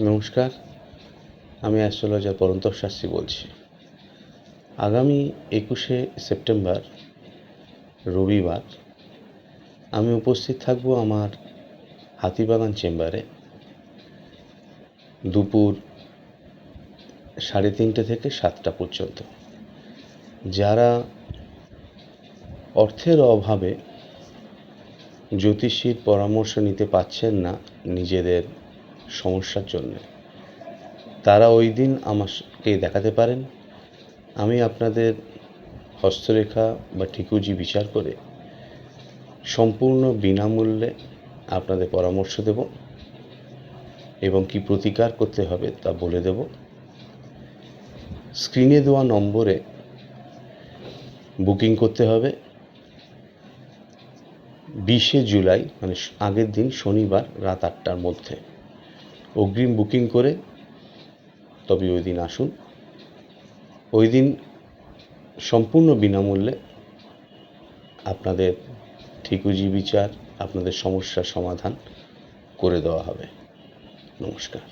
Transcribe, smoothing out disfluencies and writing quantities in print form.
নমস্কার, আমি অ্যাস্ট্রোলজার পরন্তপ শাস্ত্রী বলছি। আগামী 21শে সেপ্টেম্বর রবিবার আমি উপস্থিত থাকব আমার হাতিবাগান চেম্বারে দুপুর 3:30 থেকে 7টা পর্যন্ত। যারা অর্থের অভাবে জ্যোতিষীর পরামর্শ নিতে পারছেন না নিজেদের সমস্যার জন্য, তারা ওই দিন আমাকে দেখাতে পারেন। আমি আপনাদের হস্তরেখা বা ঠিকুজি বিচার করে সম্পূর্ণ বিনামূল্যে আপনাদের পরামর্শ দেব এবং কি প্রতিকার করতে হবে তা বলে দেব। স্ক্রিনে দেওয়া নম্বরে বুকিং করতে হবে। 20শে জুলাই মানে আগের দিন শনিবার রাত 8টার মধ্যে অগ্রিম বুকিং করে তবে ওই দিন আসুন। ওই দিন সম্পূর্ণ বিনামূল্যে আপনাদের ঠিকুজি বিচার, আপনাদের সমস্যার সমাধান করে দেওয়া হবে। নমস্কার।